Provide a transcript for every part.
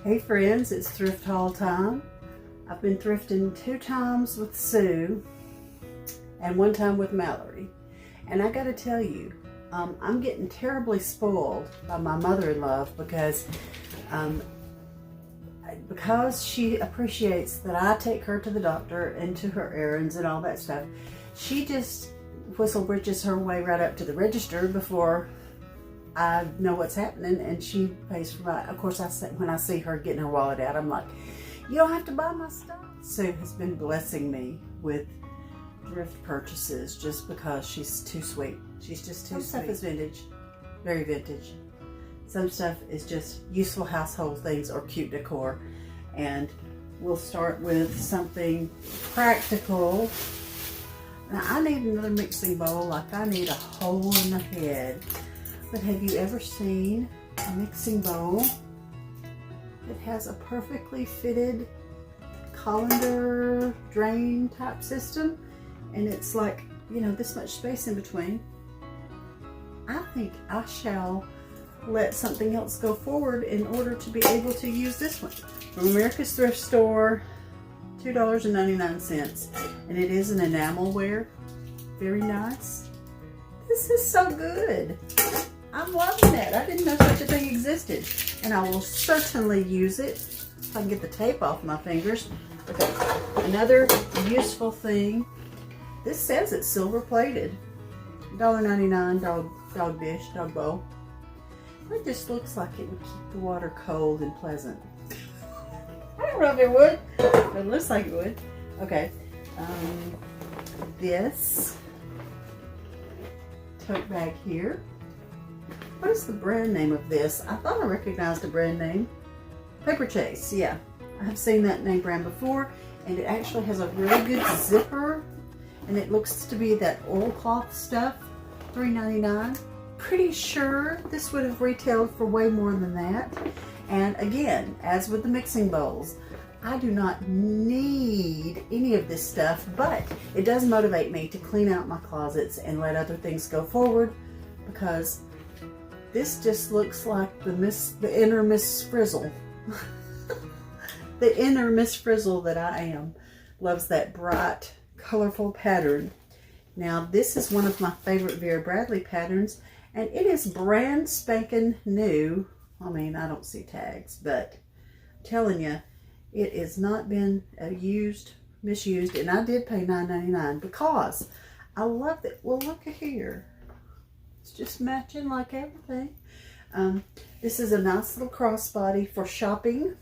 Hey friends, it's thrift haul time. I've been thrifting 2 times with Sue and 1 time with Mallory. And I gotta tell you, I'm getting terribly spoiled by my mother-in-law because she appreciates that I take her to the doctor and to her errands and all that stuff. She just whistle britches her way right up to the register before I know what's happening, and she pays for my, of course, when I see her getting her wallet out, I'm like, you don't have to buy my stuff. Sue has been blessing me with thrift purchases just because she's too sweet. She's just too sweet. Some stuff is vintage, very vintage. Some stuff is just useful household things or cute decor. And we'll start with something practical. Now I need another mixing bowl, like I need a hole in the head. But have you ever seen a mixing bowl that has a perfectly fitted colander drain type system? And it's like, you know, this much space in between. I think I shall let something else go forward in order to be able to use this one. From America's Thrift Store, $2.99. And it is an enamelware. Very nice. This is so good. I'm loving it. I didn't know such a thing existed. And I will certainly use it if I can get the tape off my fingers. Okay, another useful thing. This says it's silver plated. $1.99 dog dish, dog bowl. It just looks like it would keep the water cold and pleasant. I don't know if it would, but it looks like it would. Okay, this tote bag here. What is the brand name of this? I thought I recognized the brand name. Paper Chase, yeah. I have seen that name brand before, and it actually has a really good zipper, and it looks to be that oilcloth stuff, $3.99. Pretty sure this would have retailed for way more than that. And again, as with the mixing bowls, I do not need any of this stuff, but it does motivate me to clean out my closets and let other things go forward, because this just looks like the inner Miss Frizzle. The inner Miss Frizzle that I am loves that bright, colorful pattern. Now, this is one of my favorite Vera Bradley patterns, and it is brand spanking new. I mean, I don't see tags, but I'm telling you, it has not been misused, and I did pay $9.99 because I love it. Well, look at here. It's just matching like everything. This is a nice little crossbody for shopping.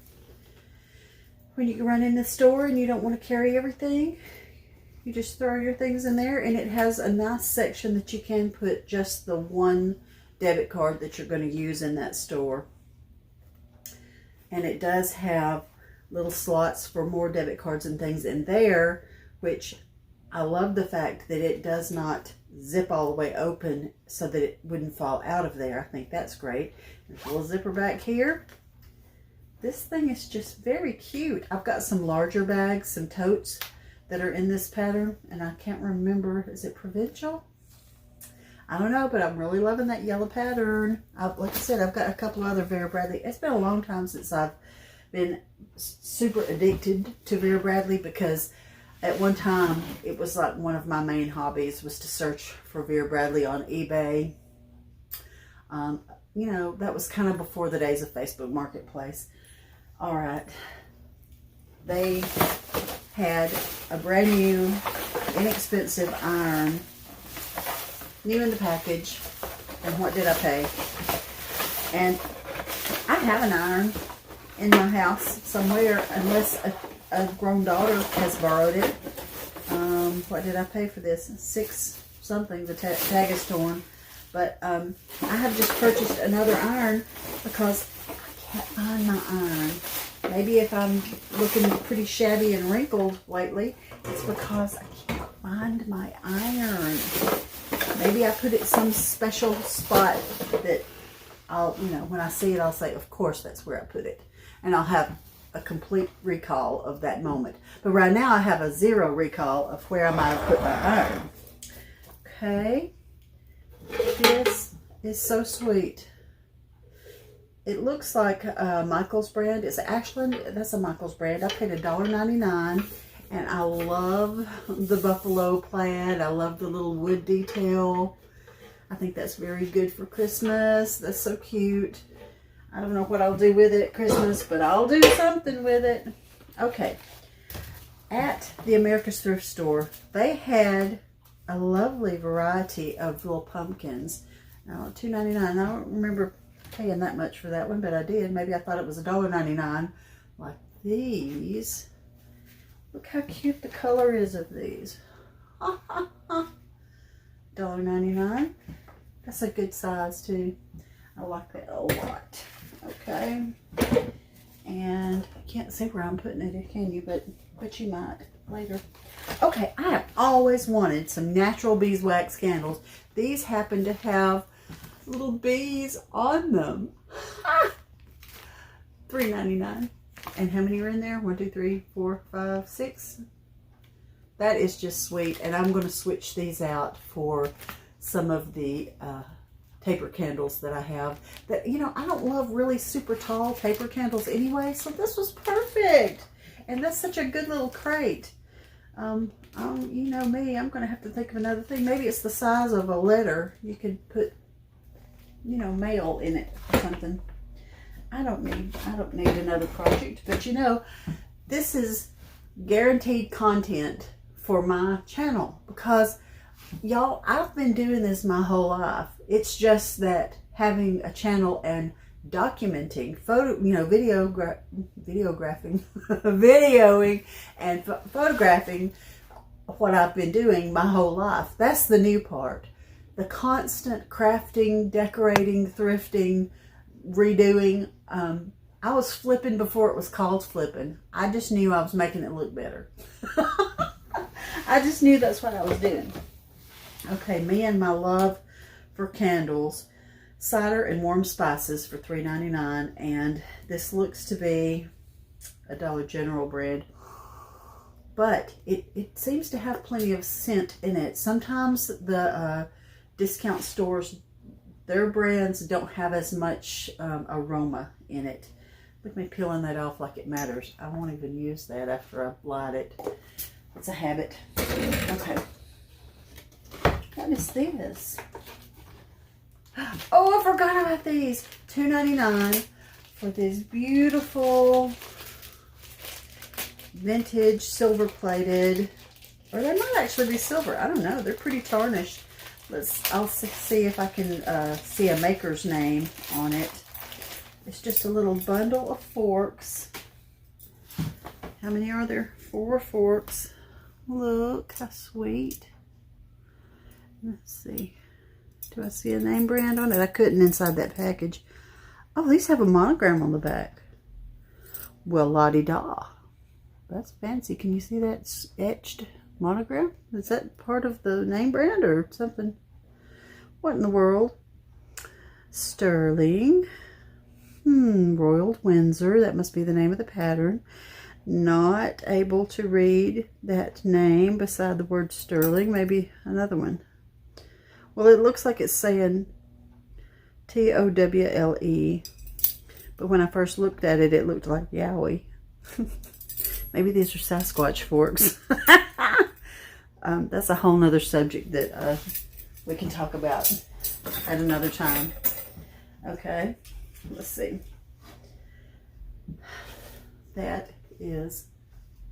When you run in the store and you don't want to carry everything, you just throw your things in there, and it has a nice section that you can put just the one debit card that you're going to use in that store. And it does have little slots for more debit cards and things in there, which I love the fact that it does not zip all the way open so that it wouldn't fall out of there. I think that's great. There's a little zipper back here. This thing is just very cute. I've got some larger bags, some totes that are in this pattern, and I can't remember, is it Provincial? I don't know, but I'm really loving that yellow pattern. Like I said, I've got a couple other Vera Bradley. It's been a long time since I've been super addicted to Vera Bradley, because at one time it was like one of my main hobbies was to search for Vera Bradley on eBay. You know, that was kind of before the days of Facebook Marketplace. All right. They had a brand new, inexpensive iron, new in the package. And what did I pay? And I have an iron in my house somewhere, unless a grown daughter has borrowed it. What did I pay for this? $6 something. The tag is torn. But I have just purchased another iron because I can't find my iron. Maybe if I'm looking pretty shabby and wrinkled lately, it's because I can't find my iron. Maybe I put it some special spot that I'll, you know, when I see it, I'll say, of course, that's where I put it. And I'll have a complete recall of that moment. But right now I have a zero recall of where I might have put my iron. Okay. This is so sweet. It looks like Michael's brand. It's Ashland. That's a Michael's brand. I paid $1.99, and I love the buffalo plaid. I love the little wood detail. I think that's very good for Christmas. That's so cute. I don't know what I'll do with it at Christmas, but I'll do something with it. Okay. At the America's Thrift Store, they had a lovely variety of little pumpkins. Now, $2.99. I don't remember paying that much for that one, but I did. Maybe I thought it was $1.99. Like these. Look how cute the color is of these. $1.99. That's a good size too. I like that a lot. Okay. And I can't see where I'm putting it, can you? But you might later. Okay, I have always wanted some natural beeswax candles. These happen to have little bees on them. $3.99. And how many are in there? 1, 2, 3, 4, 5, 6. That is just sweet. And I'm going to switch these out for some of the taper candles that I have. That, you know, I don't love really super tall taper candles anyway, so this was perfect. And that's such a good little crate. You know me, I'm going to have to think of another thing. Maybe it's the size of a letter. You could put, you know, mail in it or something. I don't need another project, but you know, this is guaranteed content for my channel because y'all, I've been doing this my whole life. It's just that having a channel and documenting, videoing and photographing what I've been doing my whole life. That's the new part. The constant crafting, decorating, thrifting, redoing. I was flipping before it was called flipping. I just knew I was making it look better. I just knew that's what I was doing. Okay, me and my love for candles. Cider and warm spices for $3.99, and this looks to be a Dollar General brand, but it seems to have plenty of scent in it. Sometimes the discount stores, their brands don't have as much aroma in it. Look at me peeling that off like it matters. I won't even use that after I've light it. It's a habit. Okay. What is this? Oh, I forgot about these. $2.99 for this beautiful vintage silver plated, or they might actually be silver. I don't know. They're pretty tarnished. I'll see if I can see a maker's name on it. It's just a little bundle of forks. How many are there? 4 forks. Look how sweet. Let's see. Do I see a name brand on it? I couldn't inside that package. Oh, these have a monogram on the back. Well, la-di-da. That's fancy. Can you see that etched monogram? Is that part of the name brand or something? What in the world? Sterling. Royal Windsor. That must be the name of the pattern. Not able to read that name beside the word sterling. Maybe another one. Well, it looks like it's saying T-O-W-L-E. But when I first looked at it, it looked like Yowie. Maybe these are Sasquatch forks. That's a whole nother subject that we can talk about at another time. Okay, let's see. That is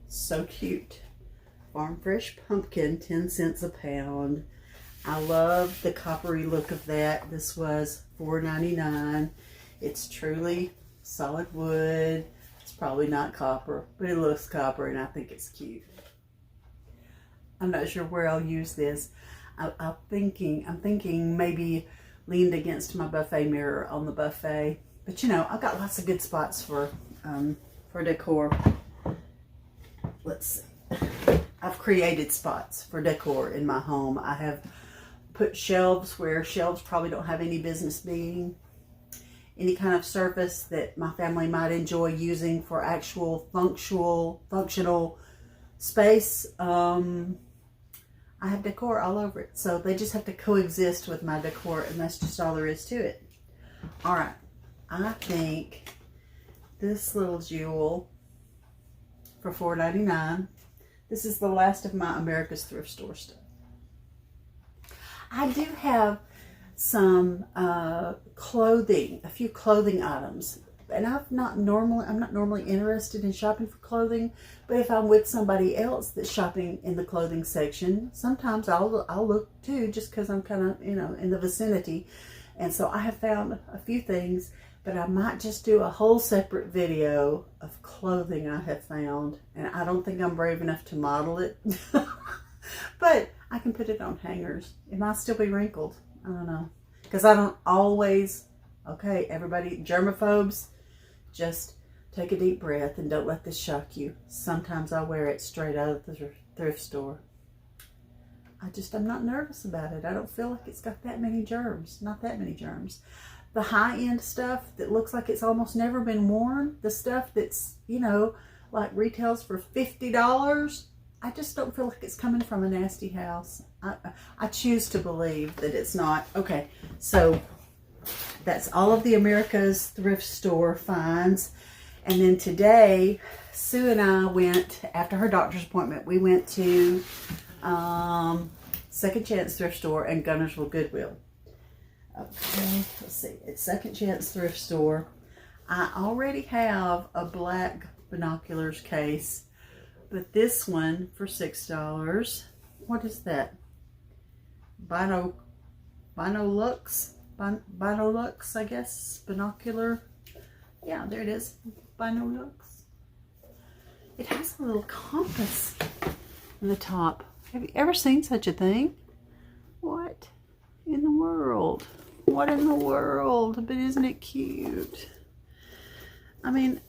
so cute. Farm Fresh pumpkin, 10 cents a pound. I love the coppery look of that. This was $4.99. It's truly solid wood. It's probably not copper, but it looks copper and I think it's cute. I'm not sure where I'll use this. I'm thinking maybe leaned against my buffet mirror on the buffet. But you know, I've got lots of good spots for decor. Let's see. I've created spots for decor in my home. I have put shelves where shelves probably don't have any business being. Any kind of surface that my family might enjoy using for actual functional space. I have decor all over it. So they just have to coexist with my decor, and that's just all there is to it. All right. I think this little jewel for $4.99. This is the last of my America's Thrift Store stuff. I do have some clothing, a few clothing items, and I'm not normally interested in shopping for clothing, but if I'm with somebody else that's shopping in the clothing section, sometimes I'll look too, just because I'm kind of, you know, in the vicinity. And so I have found a few things, but I might just do a whole separate video of clothing I have found, and I don't think I'm brave enough to model it. But I can put it on hangers. It might still be wrinkled. I don't know. Because I don't always, okay, everybody, germaphobes, just take a deep breath and don't let this shock you. Sometimes I wear it straight out of the thrift store. I'm not nervous about it. I don't feel like it's got that many germs. Not that many germs. The high-end stuff that looks like it's almost never been worn, the stuff that's, you know, like retails for $50, I just don't feel like it's coming from a nasty house. I choose to believe that it's not. Okay, so that's all of the America's Thrift Store finds. And then today, Sue and I went, after her doctor's appointment, we went to Second Chance Thrift Store and Gunnersville Goodwill. Okay, let's see. It's Second Chance Thrift Store. I already have a black binoculars case, but this one for $6. What is that? Binolux, I guess. Binocular. Yeah, there it is. Binolux. It has a little compass on the top. Have you ever seen such a thing? What in the world? What in the world? But isn't it cute? I mean,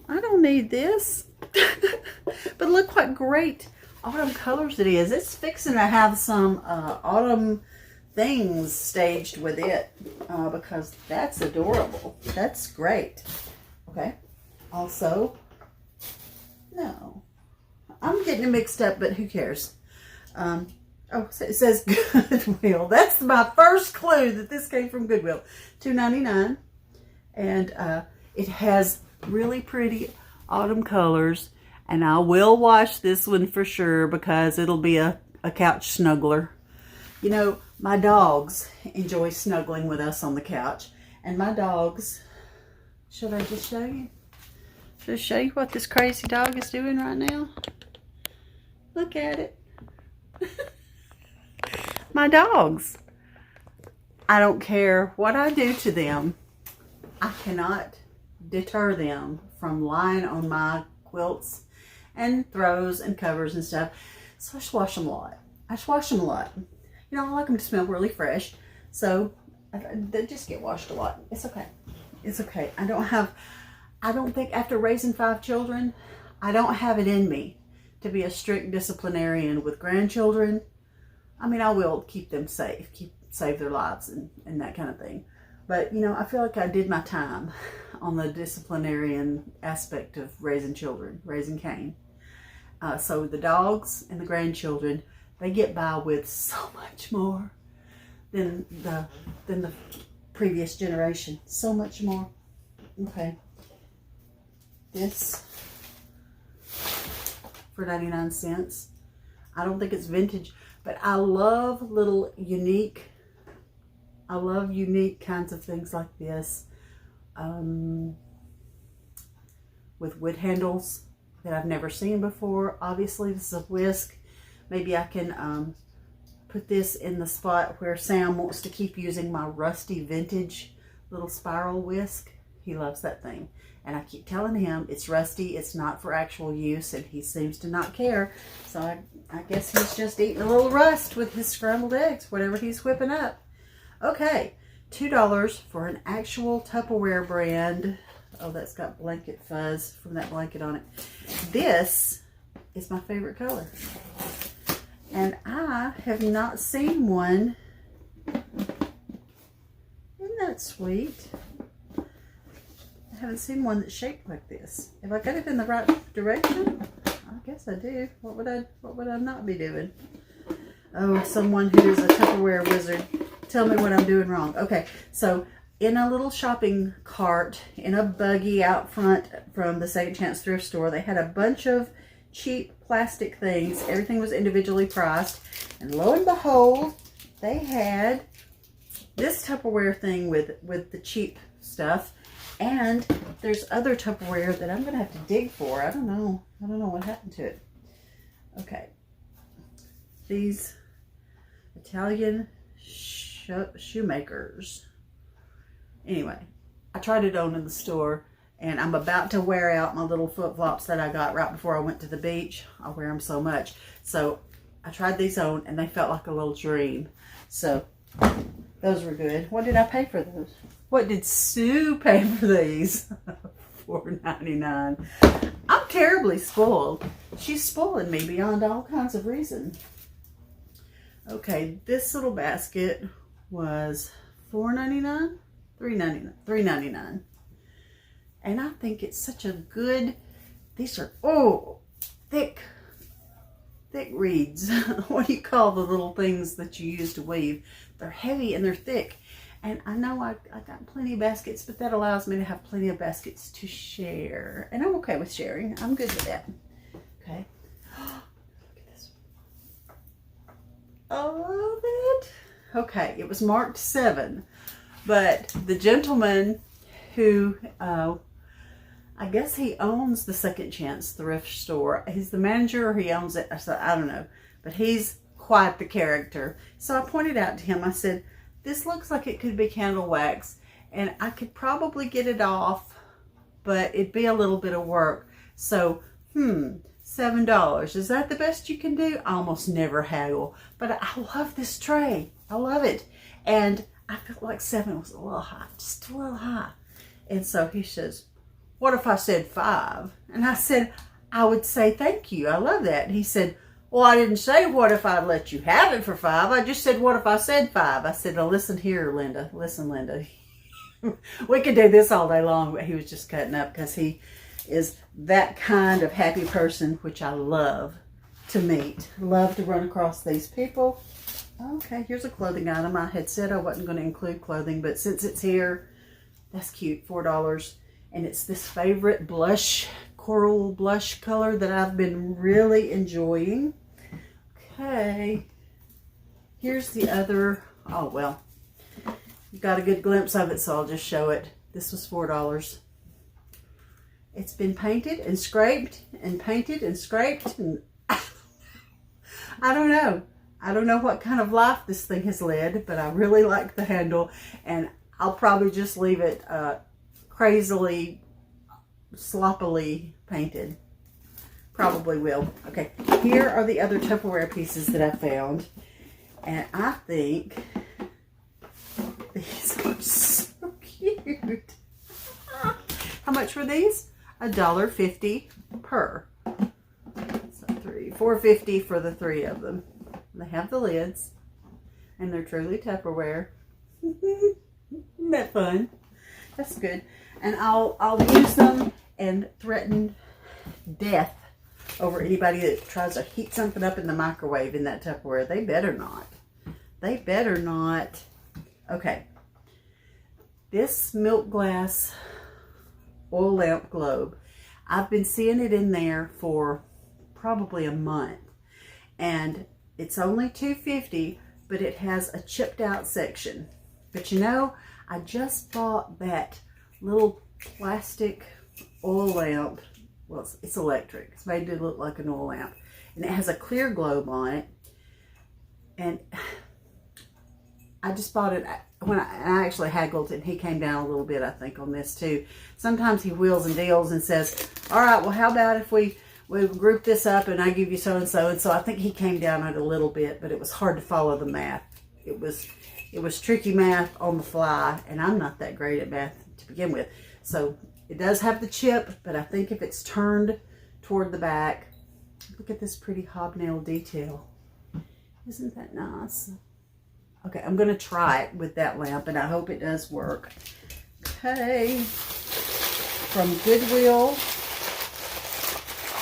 I don't need this. But look what great autumn colors it is. It's fixing to have some autumn things staged with it because that's adorable. That's great. Okay. Also, no. I'm getting it mixed up, but who cares? Oh, it says Goodwill. That's my first clue that this came from Goodwill. $2.99. And it has really pretty autumn colors. And I will wash this one for sure because it'll be a couch snuggler. You know, my dogs enjoy snuggling with us on the couch. And my dogs, should I just show you? Should I show you what this crazy dog is doing right now? Look at it. My dogs. I don't care what I do to them. I cannot deter them from lying on my quilts and throws and covers and stuff. So I just wash them a lot. You know, I like them to smell really fresh. So they just get washed a lot. It's okay. It's okay. I don't think after raising 5 children, I don't have it in me to be a strict disciplinarian with grandchildren. I mean, I will keep them safe, save their lives and that kind of thing. But, you know, I feel like I did my time on the disciplinarian aspect of raising children, raising Cain. So the dogs and the grandchildren, they get by with so much more than the previous generation. So much more. Okay. This for 99 cents. I don't think it's vintage, but I love unique kinds of things like this. With wood handles that I've never seen before. Obviously, this is a whisk. Maybe I can put this in the spot where Sam wants to keep using my rusty vintage little spiral whisk. He loves that thing. And I keep telling him it's rusty, it's not for actual use, and he seems to not care. So I guess he's just eating a little rust with his scrambled eggs, whatever he's whipping up. Okay, $2 for an actual Tupperware brand. Oh, that's got blanket fuzz from that blanket on it. This is my favorite color. And I have not seen one. Isn't that sweet? I haven't seen one that's shaped like this. Have I got it in the right direction? I guess I do. What would I not be doing? Oh, someone who is a Tupperware wizard, tell me what I'm doing wrong. Okay, so in a little shopping cart, in a buggy out front from the Second Chance thrift store. They had a bunch of cheap plastic things. Everything was individually priced. And lo and behold, they had this Tupperware thing with the cheap stuff. And there's other Tupperware that I'm going to have to dig for. I don't know what happened to it. Okay. These Italian shoemakers. Anyway, I tried it on in the store, and I'm about to wear out my little flip-flops that I got right before I went to the beach. I wear them so much. So I tried these on, and they felt like a little dream. So those were good. What did I pay for those? What did Sue pay for these? $4.99. I'm terribly spoiled. She's spoiling me beyond all kinds of reason. Okay, this little basket was $4.99? $3.99. And I think it's such a good, these are, thick reeds. What do you call the little things that you use to weave? They're heavy and they're thick. And I know I got plenty of baskets, but that allows me to have plenty of baskets to share. And I'm okay with sharing. I'm good with that. Okay. Look at this. I love it. Okay, it was marked 7. But the gentleman who, I guess he owns the Second Chance thrift store. He's the manager, or he owns it. I don't know. But he's quite the character. So I pointed out to him, I said, this looks like it could be candle wax. And I could probably get it off, but it'd be a little bit of work. So, $7. Is that the best you can do? I almost never haggle. But I love this tray. I love it. And I felt like 7 was a little high, just a little high. And so he says, what if I said 5? And I said, I would say thank you. I love that. And he said, well, I didn't say what if I'd let you have it for 5. I just said, what if I said 5? I said, now listen here, Linda. Listen, Linda. We could do this all day long, but he was just cutting up because he is that kind of happy person, which I love to meet. Love to run across these people. Okay, here's a clothing item. I had said I wasn't going to include clothing, but since it's here, that's cute, $4. And it's this favorite blush, coral blush color that I've been really enjoying. Okay, here's the other, oh well, you got a good glimpse of it, so I'll just show it. This was $4. It's been painted and scraped and painted and scraped, and I don't know. I don't know what kind of life this thing has led, but I really like the handle, and I'll probably just leave it crazily, sloppily painted. Probably will. Okay, here are the other Tupperware pieces that I found, and I think these are so cute. How much were these? $1.50 per. So $4.50 for the 3 of them. They have the lids, and they're truly Tupperware. Isn't that fun? That's good. And I'll use them and threaten death over anybody that tries to heat something up in the microwave in that Tupperware. They better not. They better not. Okay. This milk glass oil lamp globe, I've been seeing it in there for probably a month. And it's only $2.50, but it has a chipped out section. But you know, I just bought that little plastic oil lamp. Well, it's electric. It's made to look like an oil lamp. And it has a clear globe on it. And I just bought it when I actually haggled it. And he came down a little bit, I think, on this too. Sometimes he wheels and deals and says, all right, well, how about if we group this up and I give you so-and-so. And so I think he came down on it a little bit, but it was hard to follow the math. It was tricky math on the fly, and I'm not that great at math to begin with. So it does have the chip, but I think if it's turned toward the back, look at this pretty hobnail detail. Isn't that nice? Okay, I'm going to try it with that lamp, and I hope it does work. Okay, from Goodwill.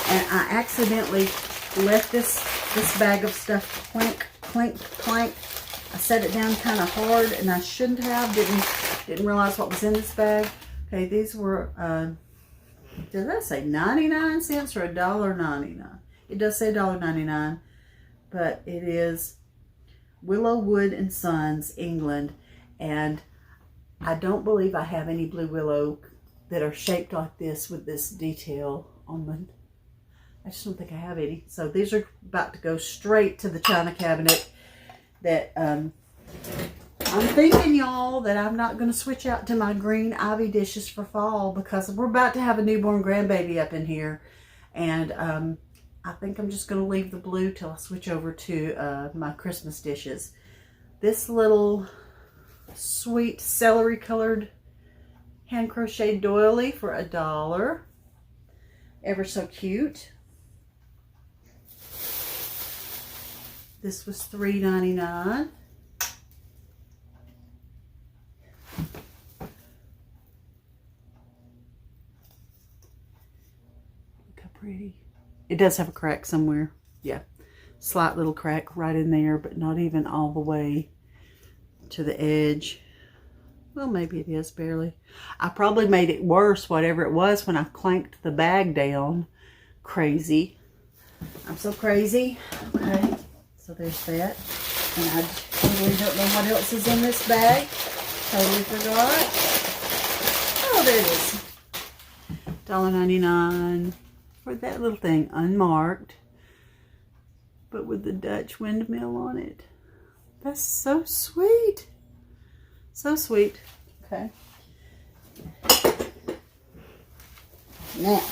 And I accidentally let this bag of stuff clink, clink, clank I set it down kind of hard, and I shouldn't have. Didn't realize what was in this bag. Okay, these were, did that say 99 cents or $1.99? It does say $1.99, but it is Willow Wood & Sons, England, and I don't believe I have any blue willow that are shaped like this with this detail on them. I just don't think I have any. So these are about to go straight to the china cabinet that I'm thinking, y'all, that I'm not going to switch out to my green ivy dishes for fall because we're about to have a newborn grandbaby up in here. And I think I'm just going to leave the blue till I switch over to my Christmas dishes. This little sweet celery colored hand crocheted doily for $1. Ever so cute. This was $3.99. Look how pretty. It does have a crack somewhere. Yeah. Slight little crack right in there, but not even all the way to the edge. Well, maybe it is barely. I probably made it worse, whatever it was, when I clanked the bag down. Crazy. I'm so crazy. Okay. So there's that. And I totally don't know what else is in this bag. Totally forgot. Oh, there it is. $1.99 for that little thing, unmarked, but with the Dutch windmill on it. That's so sweet. So sweet. Okay. Now,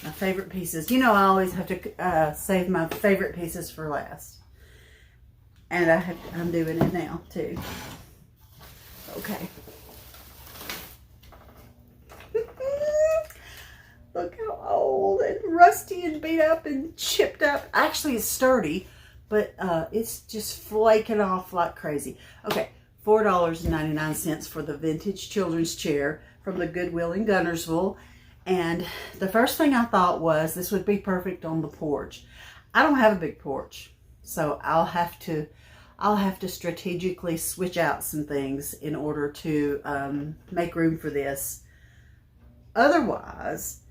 my favorite pieces. You know, I always have to save my favorite pieces for last. And I'm doing it now, too. Okay. Look how old and rusty and beat up and chipped up. Actually, it's sturdy, but it's just flaking off like crazy. Okay, $4.99 for the vintage children's chair from the Goodwill in Gunnersville. And the first thing I thought was this would be perfect on the porch. I don't have a big porch, so I'll have to strategically switch out some things in order to make room for this. Otherwise,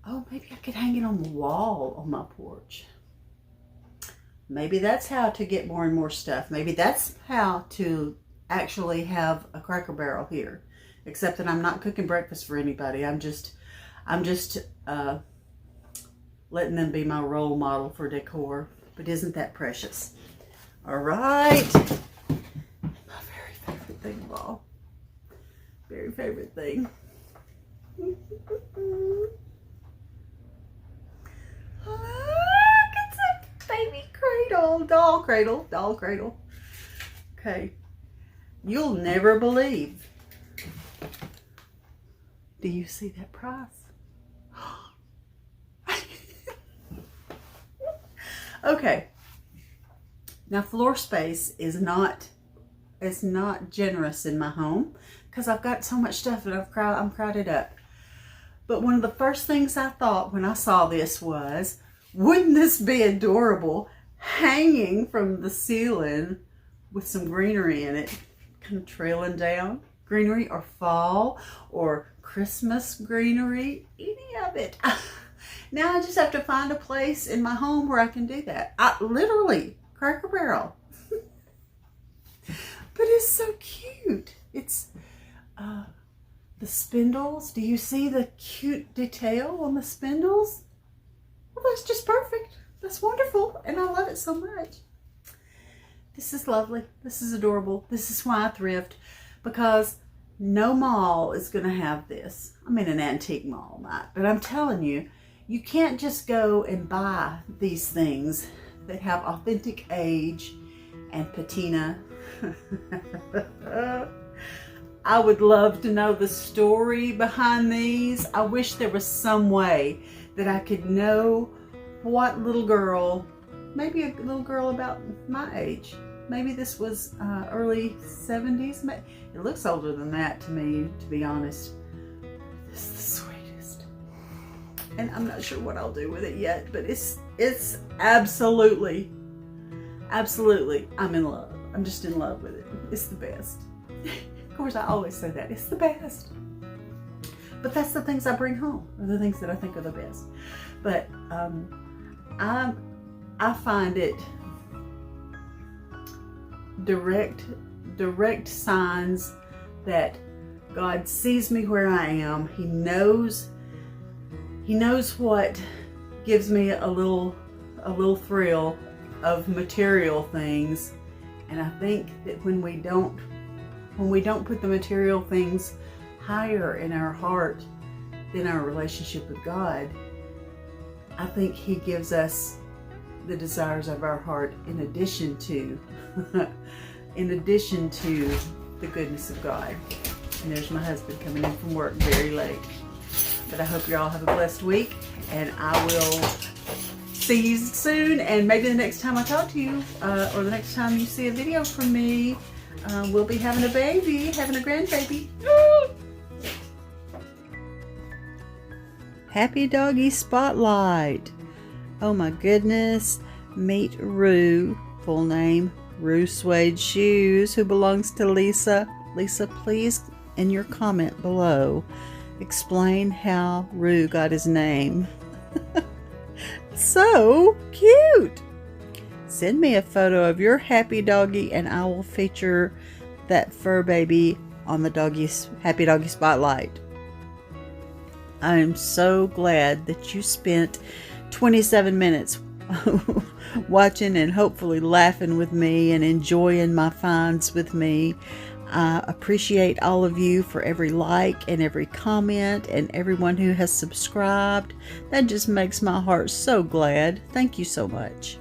oh, maybe I could hang it on the wall on my porch. Maybe that's how to get more and more stuff. Maybe that's how to actually have a Cracker Barrel here. Except that I'm not cooking breakfast for anybody. I'm just letting them be my role model for decor. But isn't that precious? All right. My very favorite thing of all. Very favorite thing. Look, it's a baby cradle. Doll cradle. Doll cradle. Okay. You'll never believe. Do you see that price? Okay. Now, floor space is not generous in my home because I've got so much stuff that I'm crowded up. But one of the first things I thought when I saw this was, wouldn't this be adorable hanging from the ceiling with some greenery in it, kind of trailing down? Greenery or fall or Christmas greenery, any of it. Now I just have to find a place in my home where I can do that. Literally, Cracker Barrel. But it's so cute. It's the spindles. Do you see the cute detail on the spindles? Well, that's just perfect. That's wonderful. And I love it so much. This is lovely. This is adorable. This is why I thrift. Because no mall is going to have this. I mean, an antique mall might. But I'm telling you, you can't just go and buy these things that have authentic age and patina. I would love to know the story behind these. I wish there was some way that I could know what little girl, maybe a little girl about my age. Maybe this was early 70s. It looks older than that to me, to be honest. This is the sweetest. And I'm not sure what I'll do with it yet, but it's absolutely absolutely, I'm in love. I'm just in love with it. It's the best. Of course, I always say that. It's the best. But that's the things I bring home, are the things that I think are the best. But I find it direct signs that God sees me where I am. He knows what gives me a little thrill of material things. And I think that when we don't put the material things higher in our heart than our relationship with God, I think He gives us the desires of our heart in addition to the goodness of God. And there's my husband coming in from work very late. But I hope you all have a blessed week, and I will see you soon. And maybe the next time I talk to you, or the next time you see a video from me, we'll be having a grandbaby. Happy Doggy Spotlight. Oh my goodness. Meet Rue, full name Rue Suede Shoes, who belongs to Lisa. Lisa, please, in your comment below, explain how Rue got his name. So cute. Send me a photo of your happy doggy and I will feature that fur baby on the Happy Doggy Spotlight. I am so glad that you spent 27 minutes watching and hopefully laughing with me and enjoying my finds with me. I appreciate all of you for every like and every comment and everyone who has subscribed. That just makes my heart so glad. Thank you so much.